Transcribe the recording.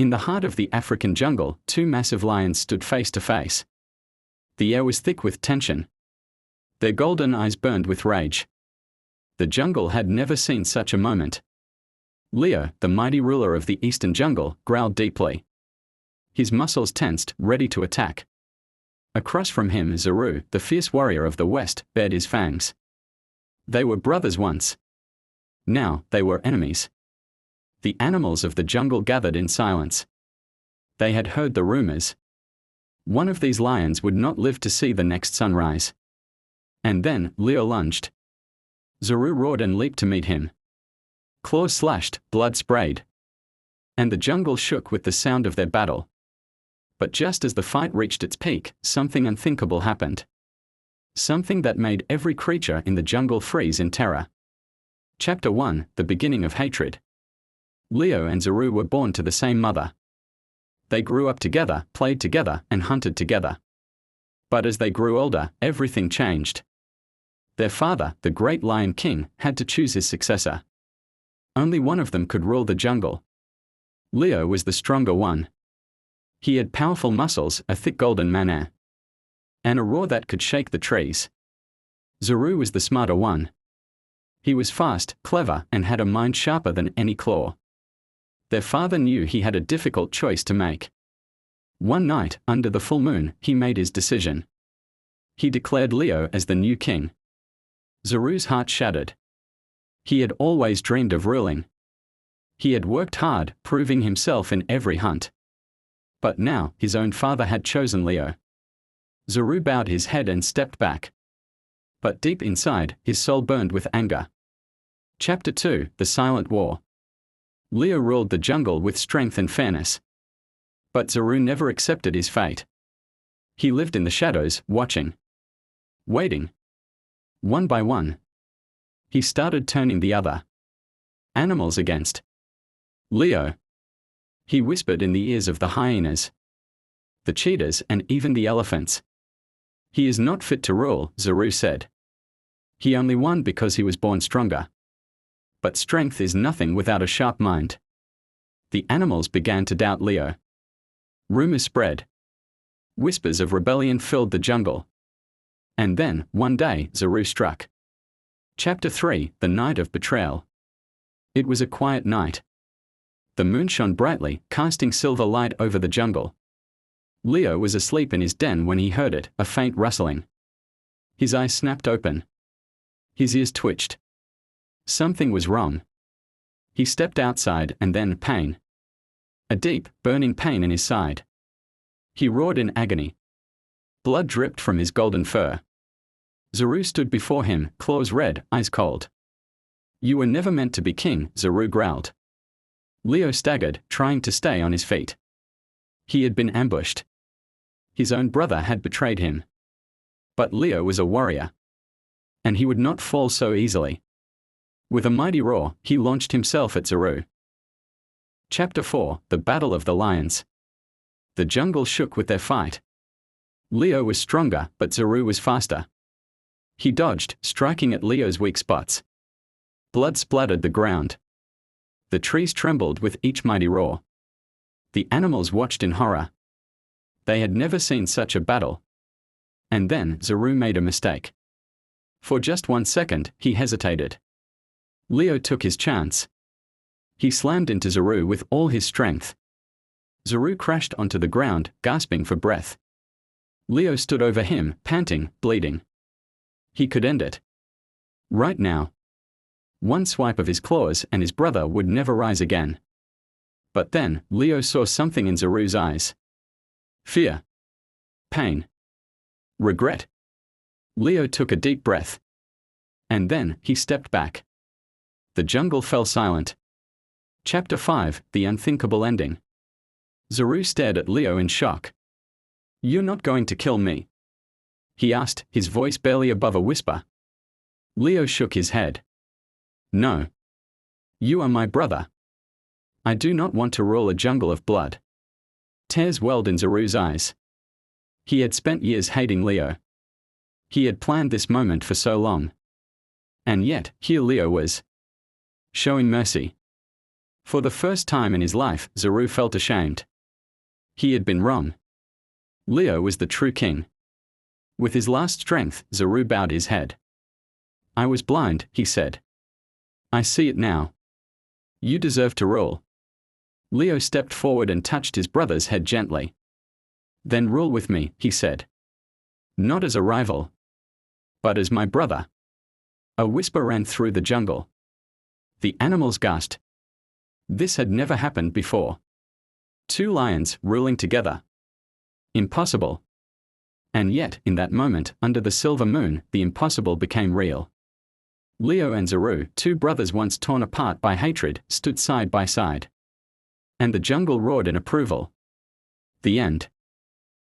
In the heart of the African jungle, two massive lions stood face to face. The air was thick with tension. Their golden eyes burned with rage. The jungle had never seen such a moment. Leo, the mighty ruler of the eastern jungle, growled deeply. His muscles tensed, ready to attack. Across from him, Zaru, the fierce warrior of the west, bared his fangs. They were brothers once. Now, they were enemies. The animals of the jungle gathered in silence. They had heard the rumors. One of these lions would not live to see the next sunrise. And then, Leo lunged. Zaru roared and leaped to meet him. Claws slashed, blood sprayed. And the jungle shook with the sound of their battle. But just as the fight reached its peak, something unthinkable happened. Something that made every creature in the jungle freeze in terror. Chapter 1: The Beginning of Hatred. Leo and Zaru were born to the same mother. They grew up together, played together, and hunted together. But as they grew older, everything changed. Their father, the great Lion King, had to choose his successor. Only one of them could rule the jungle. Leo was the stronger one. He had powerful muscles, a thick golden mane, and a roar that could shake the trees. Zaru was the smarter one. He was fast, clever, and had a mind sharper than any claw. Their father knew he had a difficult choice to make. One night, under the full moon, he made his decision. He declared Leo as the new king. Zaru's heart shattered. He had always dreamed of ruling. He had worked hard, proving himself in every hunt. But now, his own father had chosen Leo. Zaru bowed his head and stepped back. But deep inside, his soul burned with anger. Chapter 2: The Silent War. Leo ruled the jungle with strength and fairness. But Zaru never accepted his fate. He lived in the shadows, watching. Waiting. One by one, he started turning the other animals against Leo. He whispered in the ears of the hyenas, the cheetahs, and even the elephants. He is not fit to rule, Zaru said. He only won because he was born stronger. But strength is nothing without a sharp mind. The animals began to doubt Leo. Rumors spread. Whispers of rebellion filled the jungle. And then, one day, Zaru struck. Chapter 3: The Night of Betrayal. It was a quiet night. The moon shone brightly, casting silver light over the jungle. Leo was asleep in his den when he heard it, a faint rustling. His eyes snapped open. His ears twitched. Something was wrong. He stepped outside and then pain. A deep, burning pain in his side. He roared in agony. Blood dripped from his golden fur. Zaru stood before him, claws red, eyes cold. You were never meant to be king, Zaru growled. Leo staggered, trying to stay on his feet. He had been ambushed. His own brother had betrayed him. But Leo was a warrior. And he would not fall so easily. With a mighty roar, he launched himself at Zaru. Chapter 4: The Battle of the Lions. The jungle shook with their fight. Leo was stronger, but Zaru was faster. He dodged, striking at Leo's weak spots. Blood splattered the ground. The trees trembled with each mighty roar. The animals watched in horror. They had never seen such a battle. And then Zaru made a mistake. For just 1 second, he hesitated. Leo took his chance. He slammed into Zaru with all his strength. Zaru crashed onto the ground, gasping for breath. Leo stood over him, panting, bleeding. He could end it. Right now. One swipe of his claws and his brother would never rise again. But then, Leo saw something in Zaru's eyes. Fear. Pain. Regret. Leo took a deep breath. And then, he stepped back. The jungle fell silent. Chapter 5: The Unthinkable Ending. Zaru stared at Leo in shock. You're not going to kill me? He asked, his voice barely above a whisper. Leo shook his head. No. You are my brother. I do not want to rule a jungle of blood. Tears welled in Zaru's eyes. He had spent years hating Leo. He had planned this moment for so long. And yet, here Leo was. Showing mercy. For the first time in his life, Zorru felt ashamed. He had been wrong. Leo was the true king. With his last strength, Zorru bowed his head. I was blind, he said. I see it now. You deserve to rule. Leo stepped forward and touched his brother's head gently. Then rule with me, he said. Not as a rival, but as my brother. A whisper ran through the jungle. The animals gasped. This had never happened before. Two lions ruling together. Impossible. And yet, in that moment, under the silver moon, the impossible became real. Leo and Zorru, two brothers once torn apart by hatred, stood side by side. And the jungle roared in approval. The end.